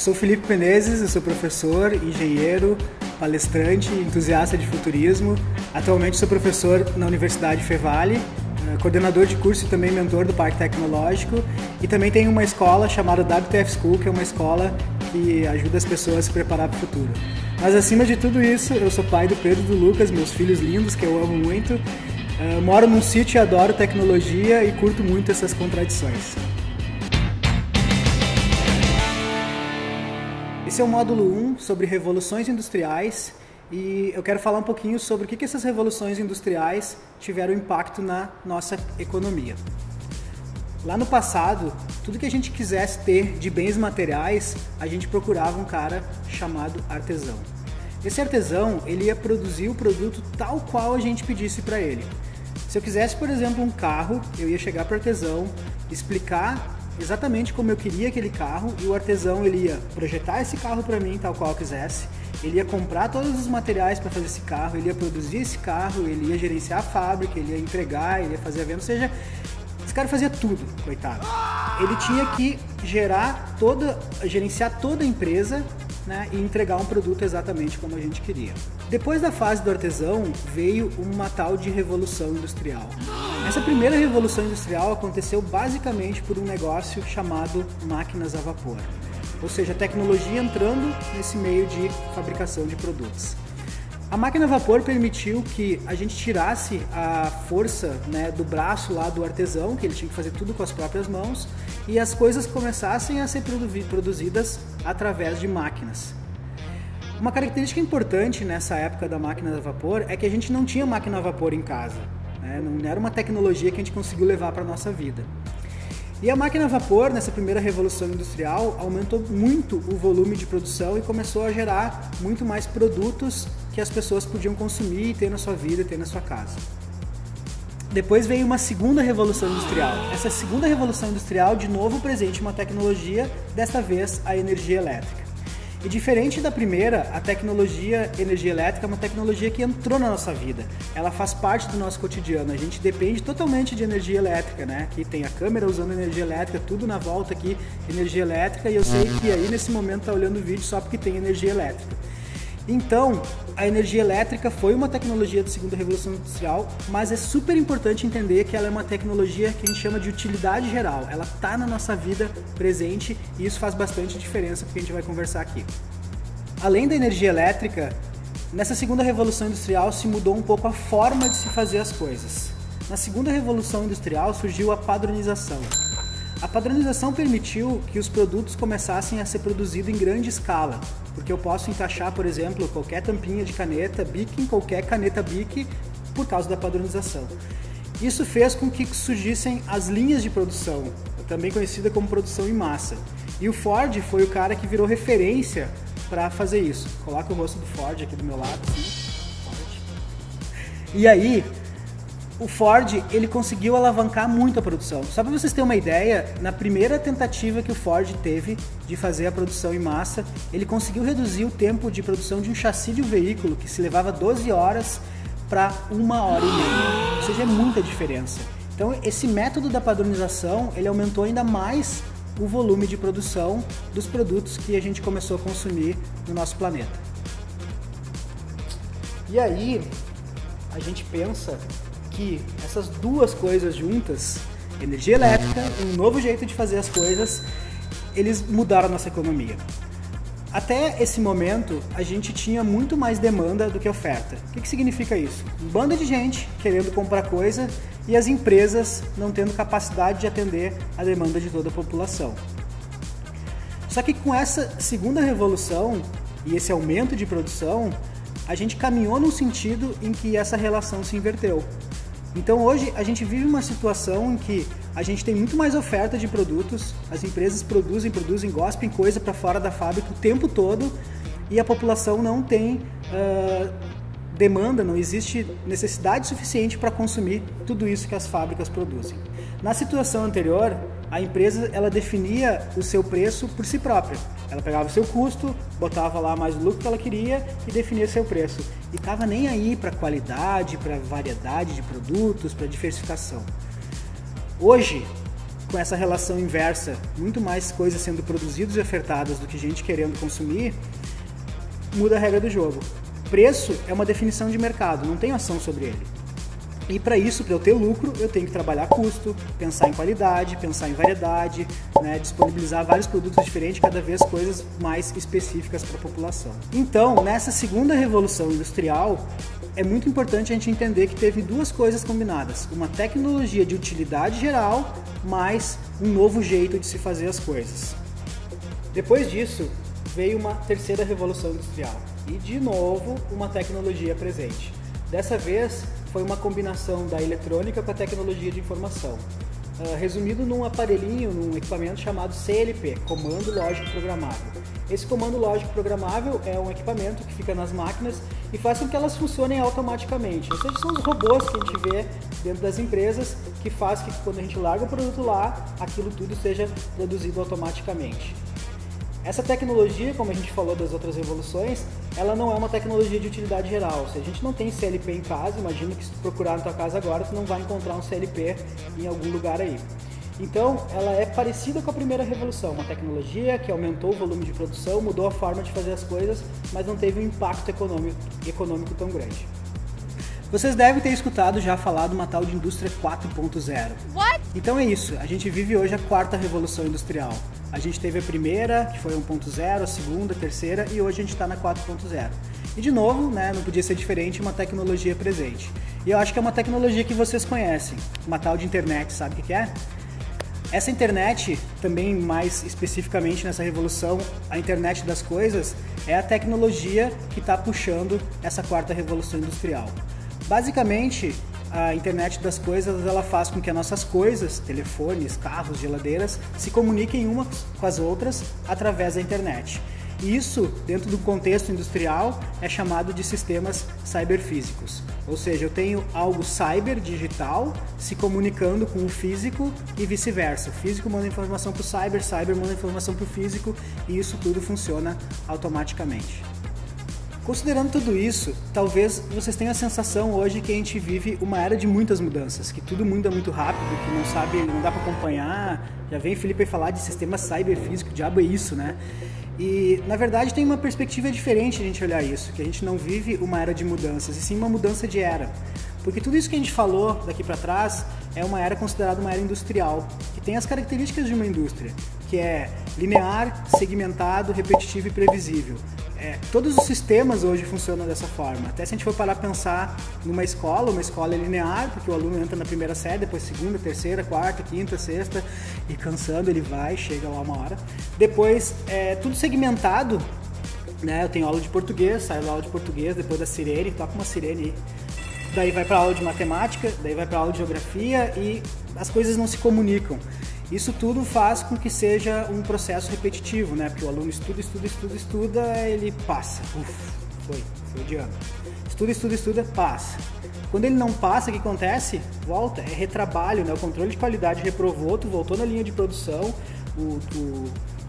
Sou Felipe Menezes, eu sou professor, engenheiro, palestrante, entusiasta de futurismo. Atualmente sou professor na Universidade Fevale, coordenador de curso e também mentor do Parque Tecnológico, e também tenho uma escola chamada WTF School, que é uma escola que ajuda as pessoas a se preparar para o futuro. Mas acima de tudo isso, eu sou pai do Pedro e do Lucas, meus filhos lindos, que eu amo muito. Moro num sítio e adoro tecnologia e curto muito essas contradições. Esse é o módulo 1 sobre revoluções industriais e eu quero falar um pouquinho sobre o que essas revoluções industriais tiveram impacto na nossa economia. Lá no passado, tudo que a gente quisesse ter de bens materiais, a gente procurava um cara chamado artesão. Esse artesão, ele ia produzir o produto tal qual a gente pedisse para ele. Se eu quisesse, por exemplo, um carro, eu ia chegar para o artesão, explicar exatamente como eu queria aquele carro, e o artesão ele ia projetar esse carro para mim tal qual eu quisesse, ele ia comprar todos os materiais para fazer esse carro, ele ia produzir esse carro, ele ia gerenciar a fábrica, ele ia entregar, ele ia fazer a venda, ou seja, esse cara fazia tudo, coitado. Ele tinha que gerenciar toda a empresa, né, e entregar um produto exatamente como a gente queria. Depois da fase do artesão, veio uma tal de revolução industrial. Essa primeira revolução industrial aconteceu basicamente por um negócio chamado máquinas a vapor. Ou seja, a tecnologia entrando nesse meio de fabricação de produtos. A máquina a vapor permitiu que a gente tirasse a força, né, do braço lá do artesão, que ele tinha que fazer tudo com as próprias mãos, e as coisas começassem a ser produzidas através de máquinas. Uma característica importante nessa época da máquina a vapor é que a gente não tinha máquina a vapor em casa, né? Não era uma tecnologia que a gente conseguiu levar para a nossa vida. E a máquina a vapor, nessa primeira revolução industrial, aumentou muito o volume de produção e começou a gerar muito mais produtos que as pessoas podiam consumir e ter na sua vida e ter na sua casa. Depois veio uma segunda revolução industrial. Essa segunda revolução industrial, de novo, presente uma tecnologia, desta vez a energia elétrica. E diferente da primeira, a tecnologia energia elétrica é uma tecnologia que entrou na nossa vida. Ela faz parte do nosso cotidiano. A gente depende totalmente de energia elétrica, né? Aqui tem a câmera usando energia elétrica, tudo na volta aqui, energia elétrica, e eu sei que aí nesse momento está olhando o vídeo só porque tem energia elétrica. Então, a energia elétrica foi uma tecnologia da segunda revolução industrial, mas é super importante entender que ela é uma tecnologia que a gente chama de utilidade geral. Ela está na nossa vida presente e isso faz bastante diferença porque a gente vai conversar aqui. Além da energia elétrica, nessa segunda revolução industrial se mudou um pouco a forma de se fazer as coisas. Na segunda revolução industrial surgiu a padronização. A padronização permitiu que os produtos começassem a ser produzidos em grande escala, porque eu posso encaixar, por exemplo, qualquer tampinha de caneta Bic em qualquer caneta Bic por causa da padronização. Isso fez com que surgissem as linhas de produção, também conhecida como produção em massa. E o Ford foi o cara que virou referência para fazer isso. Coloca o rosto do Ford aqui do meu lado, assim. Ford. E aí, o Ford, ele conseguiu alavancar muito a produção. Só para vocês terem uma ideia, na primeira tentativa que o Ford teve de fazer a produção em massa, ele conseguiu reduzir o tempo de produção de um chassi de um veículo que se levava 12 horas para 1h30. Ou seja, é muita diferença. Então, esse método da padronização, ele aumentou ainda mais o volume de produção dos produtos que a gente começou a consumir no nosso planeta. E aí, a gente pensa que essas duas coisas juntas, energia elétrica e um novo jeito de fazer as coisas, eles mudaram a nossa economia. Até esse momento, a gente tinha muito mais demanda do que oferta. O que significa isso? Um bando de gente querendo comprar coisa e as empresas não tendo capacidade de atender a demanda de toda a população. Só que com essa segunda revolução e esse aumento de produção, a gente caminhou num sentido em que essa relação se inverteu. Então hoje a gente vive uma situação em que a gente tem muito mais oferta de produtos, as empresas produzem, gospem coisa para fora da fábrica o tempo todo e a população não tem demanda, não existe necessidade suficiente para consumir tudo isso que as fábricas produzem. Na situação anterior, a empresa ela definia o seu preço por si própria. Ela pegava o seu custo, botava lá mais o lucro que ela queria e definia seu preço. E estava nem aí para qualidade, para variedade de produtos, para diversificação. Hoje, com essa relação inversa, muito mais coisas sendo produzidas e ofertadas do que gente querendo consumir, muda a regra do jogo. Preço é uma definição de mercado, não tem ação sobre ele. E para isso, para eu ter lucro, eu tenho que trabalhar custo, pensar em qualidade, pensar em variedade, né, disponibilizar vários produtos diferentes, cada vez coisas mais específicas para a população. Então, nessa segunda revolução industrial, é muito importante a gente entender que teve duas coisas combinadas. Uma tecnologia de utilidade geral, mais um novo jeito de se fazer as coisas. Depois disso, veio uma terceira revolução industrial. E, de novo, uma tecnologia presente. Dessa vez, foi uma combinação da eletrônica com a tecnologia de informação. Resumido num aparelhinho, num equipamento chamado CLP, Comando Lógico Programável. Esse comando lógico programável é um equipamento que fica nas máquinas e faz com que elas funcionem automaticamente. Ou seja, são os robôs que a gente vê dentro das empresas que faz que quando a gente larga o produto lá, aquilo tudo seja produzido automaticamente. Essa tecnologia, como a gente falou das outras revoluções, ela não é uma tecnologia de utilidade geral. Se a gente não tem CLP em casa, imagina que se tu procurar na tua casa agora, tu não vai encontrar um CLP em algum lugar aí. Então, ela é parecida com a primeira revolução, uma tecnologia que aumentou o volume de produção, mudou a forma de fazer as coisas, mas não teve um impacto econômico tão grande. Vocês devem ter escutado já falar de uma tal de indústria 4.0. Então é isso, a gente vive hoje a quarta revolução industrial. A gente teve a primeira, que foi 1.0, a segunda, a terceira, e hoje a gente está na 4.0. E de novo, né, não podia ser diferente, uma tecnologia presente. E eu acho que é uma tecnologia que vocês conhecem, uma tal de internet, sabe o que é? Essa internet, também mais especificamente nessa revolução, a internet das coisas, é a tecnologia que está puxando essa quarta revolução industrial. Basicamente, a internet das coisas ela faz com que as nossas coisas, telefones, carros, geladeiras, se comuniquem umas com as outras através da internet. E isso, dentro do contexto industrial, é chamado de sistemas cyberfísicos. Ou seja, eu tenho algo cyber, digital, se comunicando com o físico e vice-versa. O físico manda informação para o cyber manda informação para o físico e isso tudo funciona automaticamente. Considerando tudo isso, talvez vocês tenham a sensação hoje que a gente vive uma era de muitas mudanças, que tudo muda muito rápido, que não dá para acompanhar. Já vem o Felipe falar de sistema cyberfísico, diabo é isso, né? E, na verdade, tem uma perspectiva diferente de a gente olhar isso, que a gente não vive uma era de mudanças, e sim uma mudança de era. Porque tudo isso que a gente falou daqui para trás é uma era considerada uma era industrial, que tem as características de uma indústria, que é linear, segmentado, repetitivo e previsível. Todos os sistemas hoje funcionam dessa forma. Até se a gente for parar a pensar numa escola, uma escola é linear, porque o aluno entra na primeira série, depois segunda, terceira, quarta, quinta, sexta, e cansando ele vai, chega lá uma hora. Depois, tudo segmentado, né? Eu tenho aula de português, saio da aula de português, depois da sirene, toca uma sirene aí. Daí vai para aula de matemática, daí vai para aula de geografia e as coisas não se comunicam. Isso tudo faz com que seja um processo repetitivo, né? Porque o aluno estuda, ele passa. Foi de ano. Estuda, passa. Quando ele não passa, o que acontece? Volta, é retrabalho, né? O controle de qualidade reprovou, tu voltou na linha de produção, o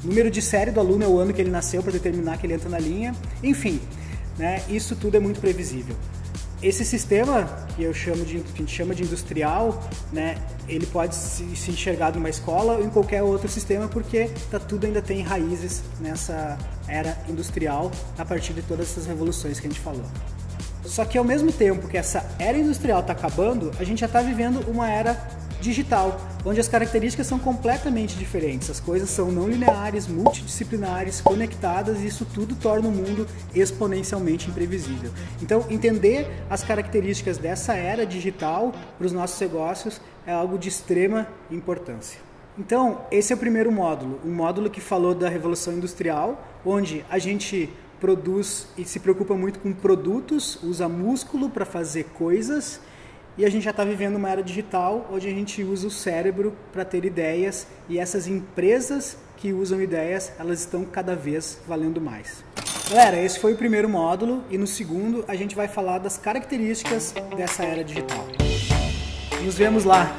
número de série do aluno é o ano que ele nasceu para determinar que ele entra na linha. Enfim, né? Isso tudo é muito previsível. Esse sistema, que a gente chama de industrial, né, ele pode se enxergar numa escola ou em qualquer outro sistema, porque tudo ainda tem raízes nessa era industrial a partir de todas essas revoluções que a gente falou. Só que ao mesmo tempo que essa era industrial está acabando, a gente já está vivendo uma era digital, onde as características são completamente diferentes. As coisas são não lineares, multidisciplinares, conectadas e isso tudo torna o mundo exponencialmente imprevisível. Então, entender as características dessa era digital para os nossos negócios é algo de extrema importância. Então, esse é o primeiro módulo, um módulo que falou da Revolução Industrial, onde a gente produz e se preocupa muito com produtos, usa músculo para fazer coisas. E a gente já está vivendo uma era digital, onde a gente usa o cérebro para ter ideias e essas empresas que usam ideias, elas estão cada vez valendo mais. Galera, esse foi o primeiro módulo e no segundo a gente vai falar das características dessa era digital. Nos vemos lá!